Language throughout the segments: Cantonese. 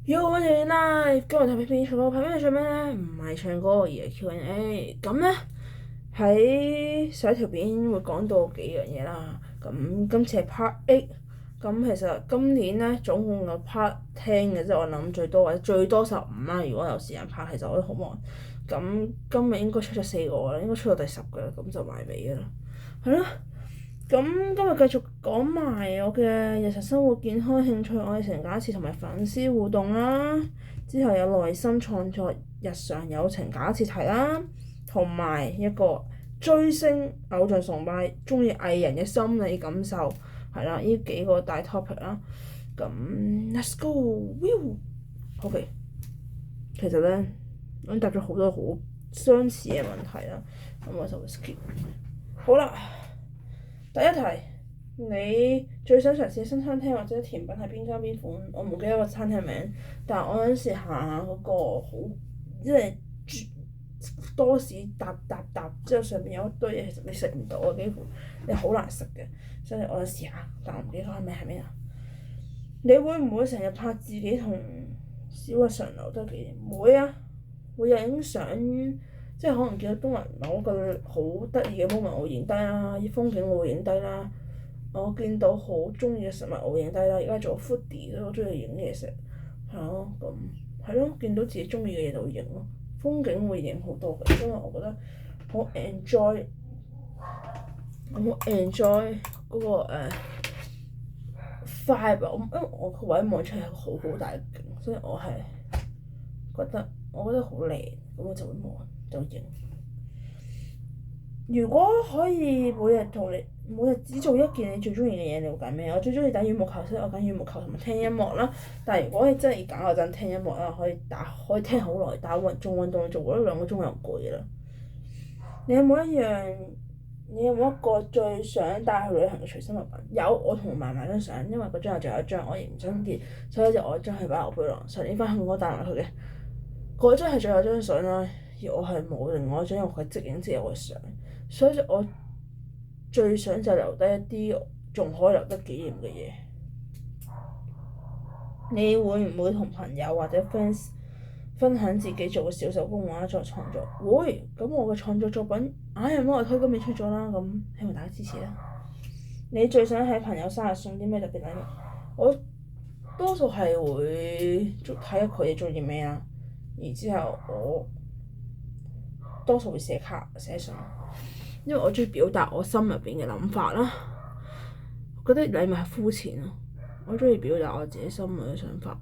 Yo，我哋 live 今日睇片唱歌，拍咩唱咩咧？唔係唱歌而係 Q&A。咁咧喺上一條片會講到幾樣嘢啦。咁今次係 Part 8。咁其實今年咧總共有 Part 10嘅，即係我諗最多或者最多15啦。如果有時間拍，其實我都好忙。咁今日應該出咗4個啦，應該出到第10個啦，咁就埋尾㗎啦。係咯。咁今日繼續講埋我嘅日常生活、健康、興趣、愛情、假設同埋粉絲互動啦。之後有內心創作、日常友情假設題啦，同埋一個追星、偶像崇拜、中意藝人嘅心理感受，係啦，呢幾個大 topic 啦。咁 let's go，OK。其實咧，我已經答咗好多好相似嘅問題啦，咁我就會 skip。好啦。第一題，你最想嘗試新餐廳或者甜品係邊間邊款？我唔記得個餐廳名，但係我想試下嗰個好，即係多士搭之後上面有一堆嘢，其實你食唔到啊，幾乎你好難食嘅，所以我試下，但我唔記得個名係咩啊？你會唔會成日拍自己同小日常留低紀念？會啊，會有影相。即係可能見到東人某個好得意嘅 moment，我會影低啦；啲風景我會影低啦。我見到好中意嘅食物我會影低啦。而家做 foodie，所以我中意影嘢食，係咯，咁係咯。見到自己中意嘅嘢就會影咯。風景會影好多嘅，因為我覺得好 enjoy，我好 enjoy 嗰個vibe。因為我個位望出嚟係個好大嘅景，所以我係覺得好靚，咁我就會望。就影。如果可以每日只做一件你最中意嘅嘢，你會揀咩？我最中意打羽毛球，所以我揀羽毛球同埋聽音樂啦。但係如果你真係要揀，我就聽音樂啦，可以聽好耐，做運動做嗰2個鐘又攰啦。你有冇一個最想帶去旅行嘅隨身物品？有，我同嫲嫲張相，因為嗰張又仲有一張，我亦唔想見，所以就我將佢擺落背囊。上年翻香港帶埋佢嘅，嗰張係最後一張相啦。而我係冇另外一張，因為佢即影即有嘅相，所以我最想就留低一啲仲可以留得紀念嘅嘢。你會唔會同朋友或者 fans 分享自己做嘅小手工畫作創作？會，咁我嘅創作作品有乜我推今年出咗啦，咁希望大家支持啦。你最想喺朋友生日送啲咩特別禮物？我多數係會睇下佢哋中意咩啦，然之後我多數會寫卡寫信，因為我中意表達我心入邊嘅諗法啦。我覺得禮物係膚淺咯，我中意表達我自己心裏嘅想法，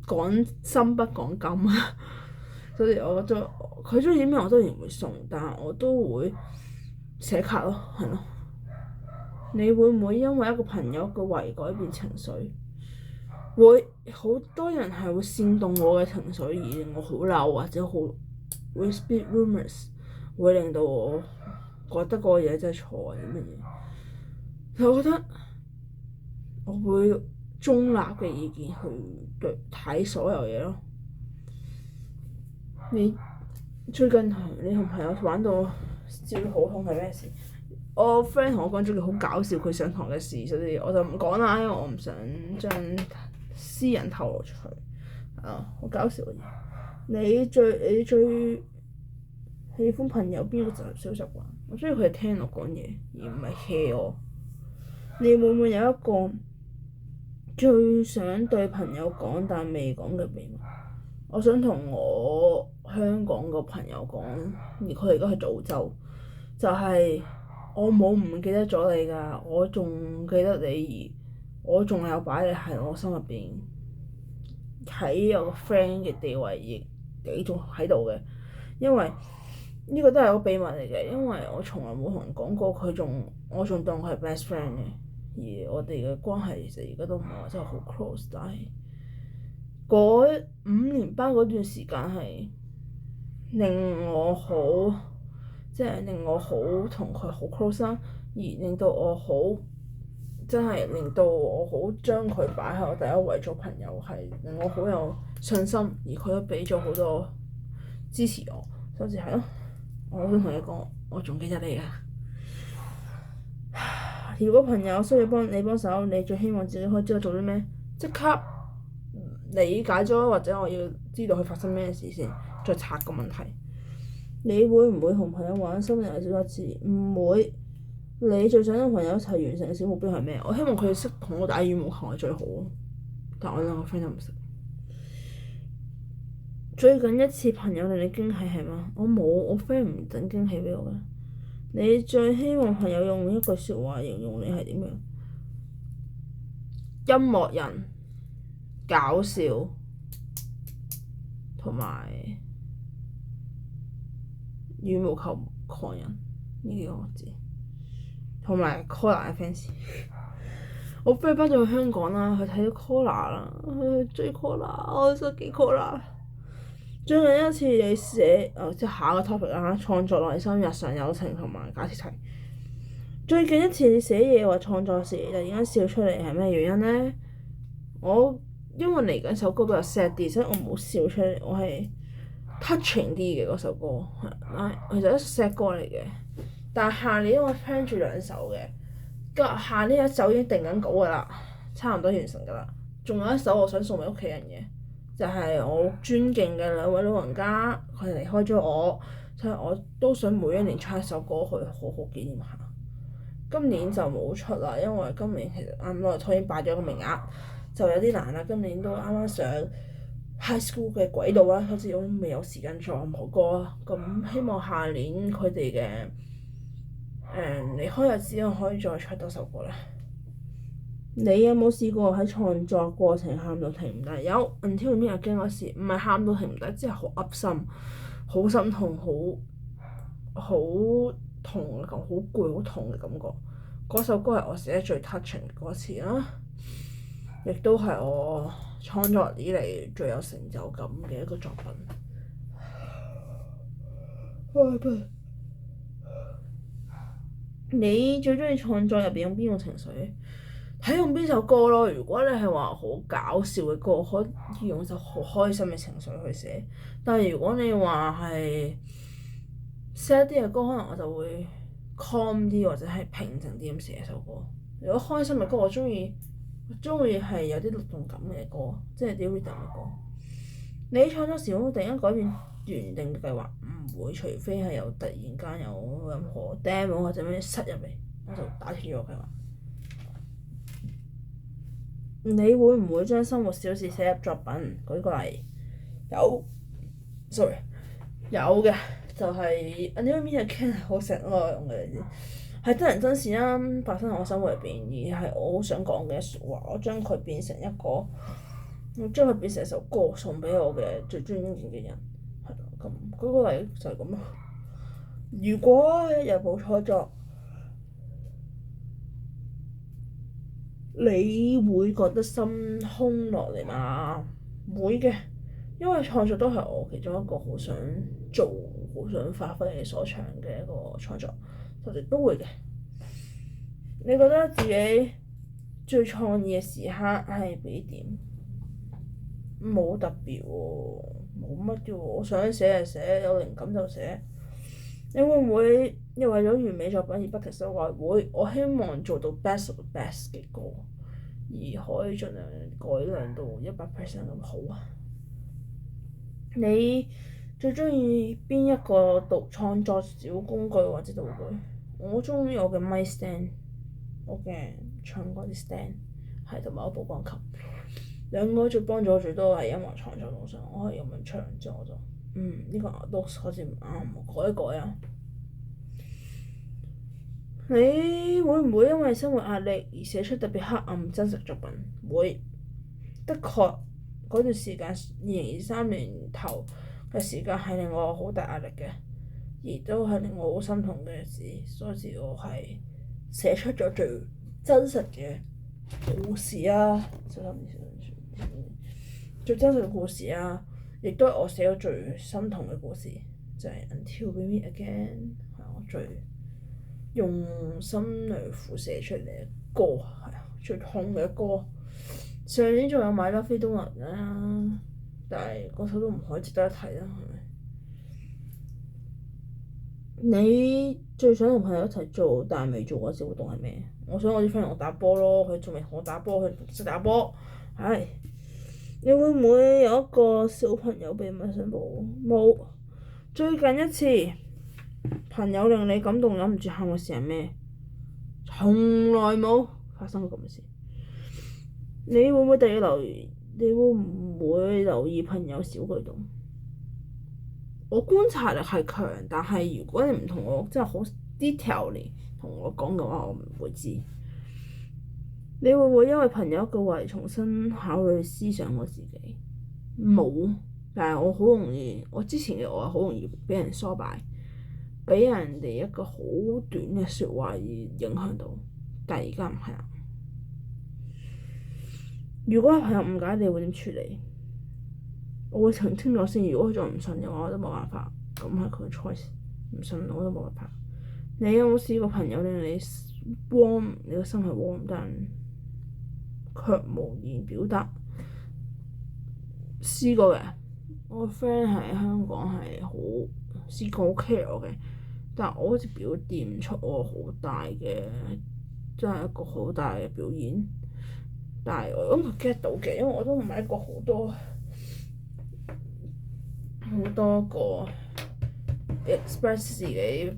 講心不講金啊。所以我覺得佢中意咩我當然會送，但係我都會寫卡咯，係咯。你會唔會因為一個朋友嘅話改變情緒？會，好多人係會煽動我嘅情緒而令我好嬲，或者會 spread rumors， 會令到我覺得嗰個嘢真係錯或者乜嘢。我覺得我會中立嘅意見去睇所有嘢咯。你最近你同朋友玩到笑到好痛係咩事？我 friend 同我講咗句好搞笑佢上堂嘅事，所以我就唔講啦，因為我唔想將私人透露出去。好搞笑嘅嘢。你最喜歡朋友邊個小習慣？我中意佢哋聽我講嘢，而唔係 hea 我。你會唔會有一個最想對朋友講但未講嘅秘密？我想同我香港個朋友講，而佢而家去澳洲，就係我冇唔記得咗你㗎，我仲記得你，而我仲有擺你喺我心入邊，喺我個 friend 嘅地位亦幾仲喺度嘅。因為呢個都係個秘密嚟嘅，因為我從來冇同人講過，我仲當佢係 best friend 嘅，而我哋嘅關係其實而家都唔係話真係好 close，但係嗰5年班嗰段時間係令我好，即係令我好同佢好 close 啦，而令到我好真係令到我好將佢擺喺我第一位做朋友，係令我好有信心，而佢都俾咗好多支持我，所以係咯。我想同你講，我仲記得你㗎。如果朋友需要你幫手，你最希望自己可以知道做啲咩？即刻理解咗，或者我要知道佢發生咩事先，再拆個問題。你會唔會同朋友玩心靈小測試？唔會。你最想同朋友一齊完成嘅小目標係咩？我希望佢哋識同我打羽毛球係最好，但我兩個 friend 都唔識。最近一次朋友令你驚喜係嗎？我冇，我 friend 唔整驚喜俾我嘅。你最希望朋友用一句説話形容你係點樣？音樂人、搞笑同埋羽毛球狂人呢幾個字，同埋 Koala 嘅 fans。我 friend 翻咗去香港啦，佢睇咗 Koala 啦，佢追 Koala，我想見 Koala。最近一次你寫即係下一個 topic 啦，創作內心、日常友情同埋假設題。最近一次你寫嘢或創作時突然間笑出嚟係咩原因呢？我因為嚟緊首歌比較 sad 啲，所以我冇笑出嚟，我係 touching 啲嘅嗰首歌，其實一首 sad 歌嚟嘅。但係下年我 plan 住2首嘅，下年一首已經定緊稿㗎啦，差唔多完成㗎啦。仲有一首我想送俾屋企人嘅。就係我尊敬嘅2位老人家，佢哋離開咗我，所以我都想每一年出一首歌去好好紀念下。今年就冇出啦，因為今年其實啱啱我已經擺咗個名額，就有啲難啦。今年都啱啱上 high school 嘅軌道啦，好似我都未有時間做任何歌啦。咁希望下年佢哋嘅離開日子我可以再出多首歌啦。你有冇試過喺創作過程喊到停唔低？有 Until Me Again 嗰時，唔係喊到停唔低，即係好噏心、好心痛、好痛嘅感覺，好攰、好痛嘅感覺。嗰首歌係我寫得最 touching 嘅歌詞啦，亦都係我創作以嚟最有成就感嘅一個作品。你最中意創作入邊用邊種情緒？睇用邊首歌咯。如果你係話好搞笑嘅歌，可以用首好開心嘅情緒去寫。但係如果你話係 sad 啲嘅歌，可能我就會 calm 啲或者係平靜啲咁寫一首歌。如果開心嘅歌，我中意係有啲律動感嘅歌，即係啲 rhythm 嘅歌。你創作時會突然間改變原定嘅計劃？唔會，除非係有突然間有任何 demo 或者咩塞入嚟，我就打斷咗個計劃。你會唔會將生活小事寫入作品？舉個例，有嘅，就係 Until Me Again 係好成內容嘅，係真人真事啦，發生喺我生活入邊，而係我好想講嘅説話，我將佢變成一首歌送俾我嘅最尊敬嘅人，係啦，咁舉個例就係咁咯。如果一日冇創作，你會覺得心空落嚟嘛？會嘅，因為創作都係我其中一個好想做、好想發揮你所長嘅一個創作，我哋都會嘅。你覺得自己最創意嘅時刻係幾點？冇特別喎，冇乜嘅喎，我想寫就寫，有靈感就寫。你會唔會因為咗完美作品而不停修改？會，我希望做到 best of the best 嘅歌，而可以盡量改良到100% 咁好啊！你最中意邊一個創作小工具或者道具？我中意我嘅咪 stand， 我嘅唱歌啲 stand， 係同埋我部鋼琴。兩個最幫助我最多係音樂創作路上，我可以咁樣唱之後我就呢個都好似唔啱，改一改啊！你會唔會因為生活壓力而寫出特別黑暗真實作品？會，的確嗰段時間2023年頭嘅時間係令我好大壓力嘅，而都係令我好心痛嘅事，所以我係寫出咗最真實嘅故事啊！最真實嘅故事啊，亦都係我寫咗最心痛嘅故事，就係 Until We Meet Again，係我最用心嚟譜寫出嚟嘅歌，係啊，最痛嘅歌。上年仲有買得飛東人啦，但係嗰首都唔可以值得一提啦，係咪？你最想同朋友一齊做但係未做過嘅小活動係咩？我想我啲 friend 同我打波咯，佢仲未同我打波，佢唔識打波，唉。你會唔會有一個小朋友秘密申報？冇。最近一次朋友令你感動忍唔住喊嘅事係咩？從來冇發生過咁嘅事。你會唔會第二留意？你會唔會留意朋友小舉動？我觀察力係強，但係如果你唔同我真係好 detail 嚟同我講嘅話，我唔會知。你會唔會因為朋友一句話重新考慮思想我自己？冇，但係我好容易，我之前嘅我好容易俾人唆擺，俾人哋一個好短嘅説話而影響到，但係而家唔係啦。如果係朋友誤解，你會點處理？我會澄清咗先。如果佢仲唔信嘅話，我都冇辦法。咁係佢嘅 choice，唔信我都冇辦法。你有冇試過朋友令你 warm，你個心係 warm，但卻無言表達？試過嘅，我個 friend 喺香港係好試過好 care 我嘅，但我好似表現唔出我好大嘅，真係一個好大嘅表現。但係我諗佢 get 到嘅，因為我都唔係一個好多個 express 自己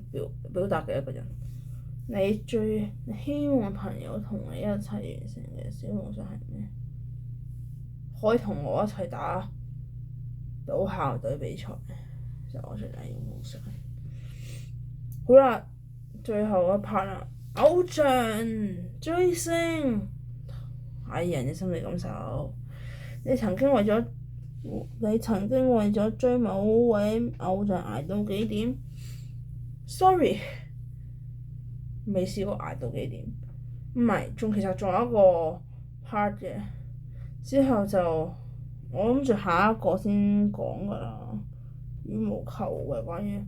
表達嘅一個人。你最希望朋友同你一齊完成嘅小夢想係咩？可以同我一齊打到校隊比賽，就我最大嘅夢想。好啦，最後一 part 啦，偶像追星係人嘅心理感受。你曾經為咗追某位偶像捱到幾點？Sorry，未試過捱到幾點。唔係，其實仲有一個 part 嘅。之後就我諗住下一個先講㗎啦，羽毛球嘅關於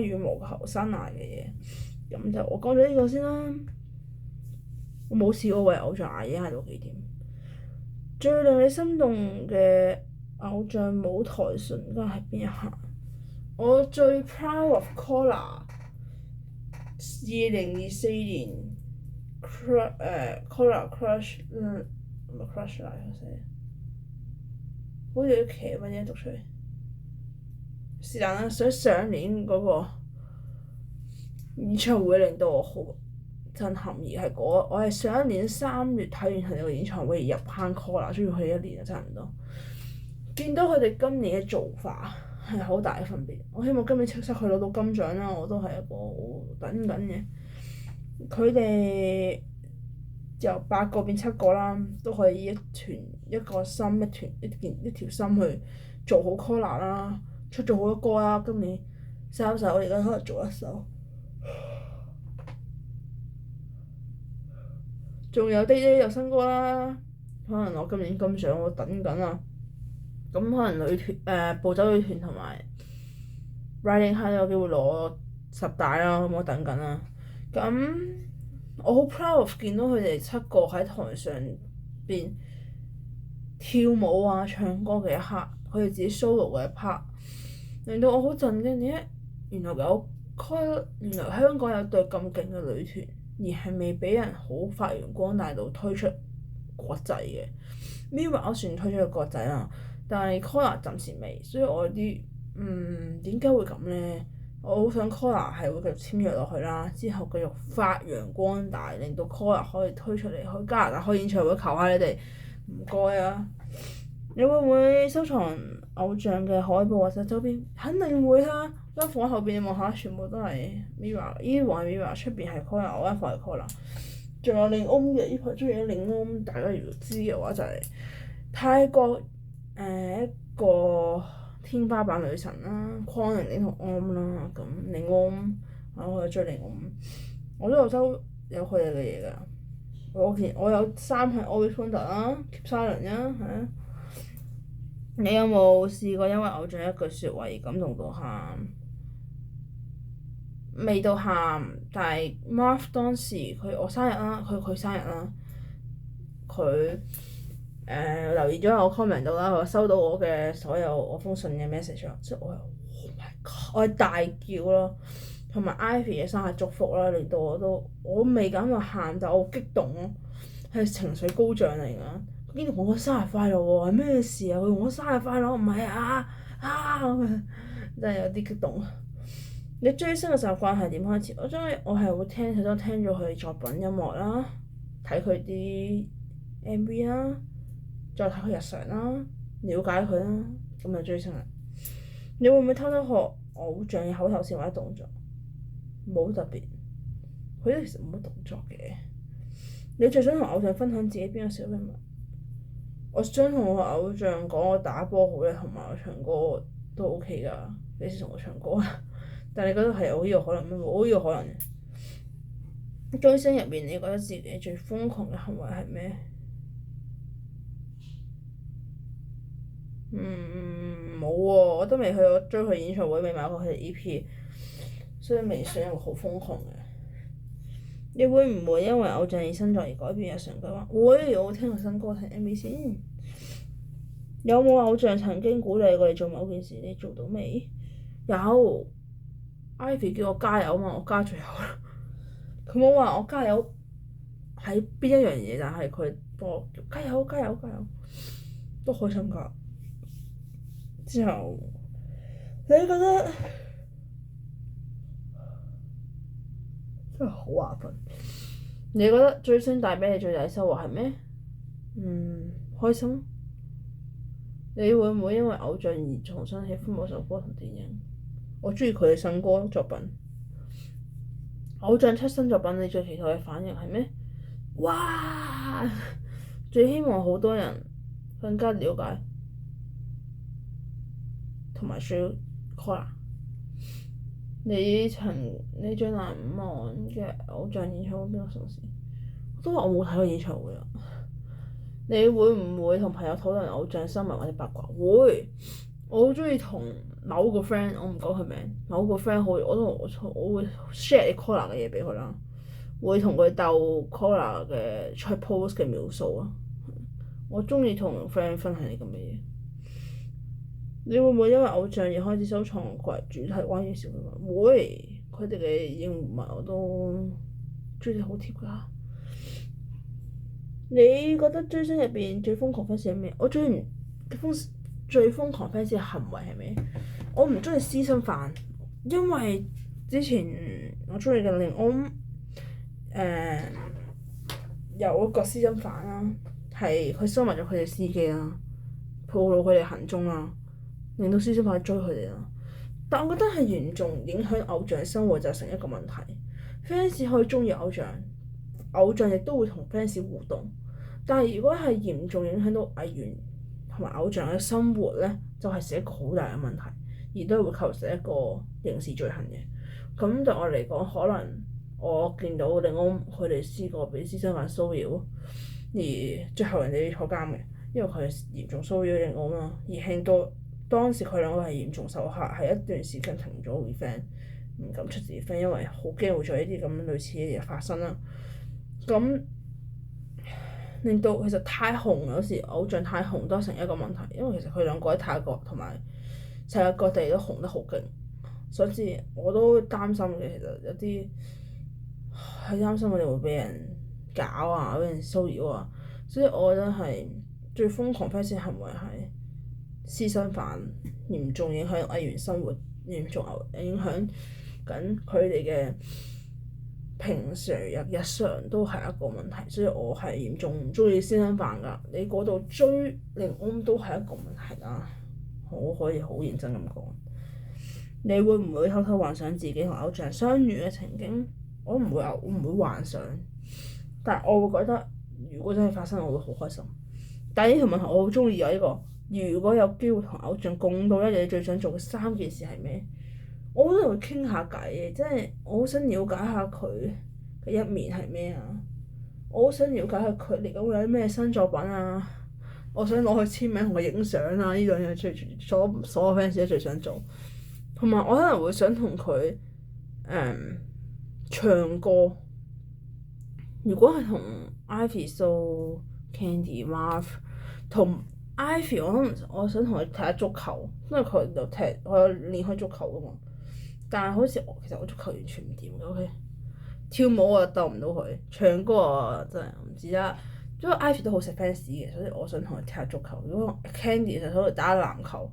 羽毛球生涯嘅嘢。咁就我講咗呢個先啦。我冇試過為偶像捱夜捱到幾點。最令你心動嘅偶像舞台瞬間係邊一下？我最 proud of Collar 2024年 Collar Crush 唔係 crush 啦，好似要騎乜嘢讀出嚟？是但啦，上年嗰個演唱會令到我好震撼，而係我係上一年3月睇完佢哋個演唱會而入坑 Collar，追咗佢1年啊，差唔多。見到佢哋今年嘅做法係好大嘅分別。我希望今年叱咤佢攞到金獎啦，我都係一個等緊嘅。佢哋由8個變7個啦，都可以一個心一條心去做好 Collar 啦，出咗好多歌啦。今年3首，而家可能做1首。仲有啲有新歌啦，可能我今年金獎我等緊啊。咁可能暴走女團同埋 Riding High 都有機會攞10大啦，咁我等緊啦。咁我好 proud of 見到佢哋7個喺台上邊跳舞啊、唱歌嘅一刻，佢哋自己 solo 嘅一 part，令到我好震驚。原來香港有隊咁勁嘅女團，而係未俾人好發揚光大到推出國際嘅。Mirror 我算推出咗國際啦，但係 Collar 暫時未，所以我有啲點解會咁呢？我好想 Collar 係會繼續簽約落去啦，之後繼續發揚光大，令到 Collar 可以推出嚟去加拿大開演唱會，求下你哋唔該啊！你會唔會收藏偶像嘅海報或者周邊？肯定會啦！間房後邊你望下，全部都係 Mirror，呢啲房係 Mirror，出邊係 Collar，我間房係 Collar。仲有令翁嘅，呢排中意咗令翁，大家如果知嘅話就係泰國一個天花板女神啦，匡玲玲同安啦，咁令翁我追令翁，我都有收有佢哋嘅嘢㗎。我有衫係 Always Wonder 啦 Keep Silent 啦，係啊。你有冇試過因為偶像一句説話而感動到喊？未到喊，但係 Marv 當時我生日啦，佢生日啦，佢留意咗我 comment 到啦，佢收到我嘅所有我封信嘅 message 啦，即係我係 Oh my God，我係大叫咯，同埋 Ivy 嘅生日祝福啦，令到我未敢話喊，但我好激動咯，係情緒高漲嚟㗎。佢竟然同我生日快樂喎，係咩事啊？佢同我生日快樂，唔係啊咁樣，真係有啲激動。你追星嘅習慣係點開始？我係會聽好多聽咗佢作品音樂啦，睇佢啲 MV 啦，再睇佢日常啦，了解佢啦，咁就追星啦。你會唔會偷偷學偶像嘅口頭禪或者動作？冇特別，佢都其實冇乜動作嘅。你最想同偶像分享自己邊個小秘密？我想同我偶像講我打波好咧，同埋我唱歌都 OK 㗎。你試同我唱歌啊？但係你覺得係有呢個可能咩？冇呢個可能嘅。追星入面，你覺得自己最瘋狂嘅行為係咩？冇喎，我都未去過追佢演唱會，未買過佢哋 EP，所以未算一個好瘋狂嘅。你會唔會因為偶像而身材而改變日常計劃？會，我會聽佢新歌睇 MV 先。有冇偶像曾經鼓勵過你做某件事？你做到未？有。Ivy 叫我加油嘛，我加咗油啦。佢冇話我加油喺邊一樣嘢，但係佢幫我加油加油加油，都開心㗎。之後你覺得真係好麻煩。你覺得追星帶俾你最大收穫係咩？開心。你會唔會因為偶像而重新喜歡某首歌同電影？我中意佢嘅新歌作品。偶像出新作品，你最期待嘅反應係咩？哇！最希望好多人更加了解同埋需要 Collar。你最難忘嘅偶像演唱會邊個城市？我都話我冇睇過演唱會啊。你會唔會同朋友討論偶像新聞或者八卦？會。我好中意同某個 friend，我唔講佢名，某個 friend 我會 share 啲 Collar 嘅嘢俾佢啦，會同佢鬥 Collar 嘅出 post 嘅秒數啊。我中意同 friend 分享啲咁嘅嘢。你會唔會因為偶像而開始收藏佢主題關於小秘密？會，佢哋嘅應援物我都追得好貼㗎。你覺得追星入邊最瘋狂 fans 係咩？我最瘋狂 fans 嘅行為係咩？我唔中意私生飯，因為之前我中意嘅令安有一個私生飯啦，係佢收埋咗佢哋司機啦，暴露佢哋行蹤啦，令到私生飯追佢哋啦。但我覺得係嚴重影響偶像生活就成一個問題。fans 可以中意偶像，偶像亦都會同 fans 互動，但係如果係嚴重影響到藝員同埋偶像嘅生活咧，就係成一個好大嘅問題，而都會構成一個刑事罪行嘅。咁對我嚟講，可能我見到令安佢哋試過俾私生飯騷擾，而最後人哋要坐監嘅，因為佢係嚴重騷擾令安嘛，而慶到當時佢兩個係嚴重受嚇，係一段時間停咗 event，唔敢出自 event，因為好驚會再呢啲咁類似嘅嘢發生啦。咁令到其實太紅，有時偶像太紅都成一個問題，因為其實佢兩個喺泰國同埋世界各地都紅得好勁，所以我都擔心嘅。其實有啲係擔心佢哋會俾人搞啊，俾人騷擾啊，所以我覺得係最瘋狂 fans 行為係私生飯，嚴重影響藝員生活，嚴重影響緊佢哋嘅平常日常都係一個問題，所以我係嚴重唔中意私生飯㗎。你嗰度追令安都係一個問題啦，我可以好認真咁講。你會唔會偷偷幻想自己同偶像相遇嘅情景？我唔會幻想，但係我會覺得如果真係發生，我會好開心。但係呢條問題我好中意有呢個，如果有機會同偶像共度一日，你最想做嘅3件事係咩？我都會傾下偈嘅，即係我好想了解下佢嘅一面係咩啊！我好想了解下佢嚟緊會有啲咩新作品啊！我想攞佢簽名同佢影相啊！呢兩樣所有 fans 都最想做，同埋我可能會想同佢唱歌。如果係同 Ivy So、Candy、Marv 同 Ivy，我想同佢踢下足球，因為佢有練開足球噶嘛。但係好似其實我足球完全唔掂嘅，OK？跳舞啊鬥唔到佢，唱歌啊真係唔知啦。因為 Ivy 都好食 fans 嘅，所以我想同佢踢下足球。如果 Candy 就同佢打籃球。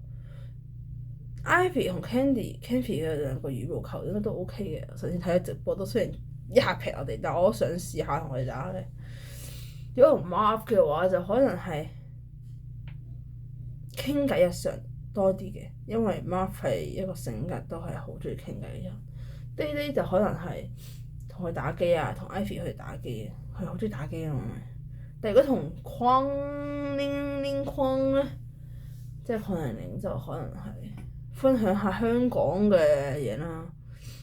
Ivy 同 Candy 嘅兩個羽毛球應該都 OK 嘅。上次睇咗直播都雖然一下劈我哋，但我都想試下同佢打嘅。如果同 Marv 嘅話，就可能係傾偈日常多啲嘅，因為 Marv 係一個性格都係好中意傾偈嘅人。Day 就可能係同佢打機啊，同 Ivy 去打機，佢好中意打機啊嘛。但如果同框咧，即係鄺玲玲就可能係分享下香港嘅嘢啦。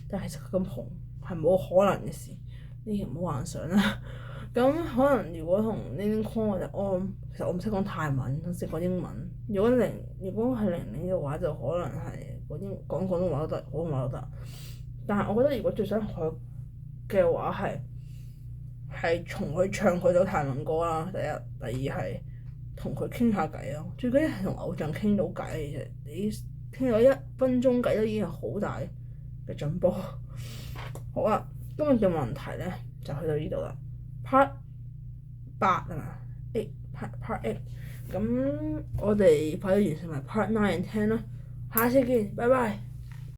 但係其實佢咁紅係冇可能嘅事，呢件唔好幻想啦。咁可能如果同框我就其實我唔識講泰文，我識講英文。如果係玲玲嘅話，就可能係講廣東話都得，普通話都得。但係我覺得如果最想學嘅話係從佢唱佢首泰文歌啦，第一，第二係同佢傾下偈咯。最緊要係同偶像傾到偈嘅啫，你傾咗1分鐘偈都已經係好大嘅進步。好啊，今日嘅問題咧就去到呢度啦。Part 8啊嘛，Part 8。咁我哋快啲完成埋 Part 9 and 10啦，下次見，拜拜。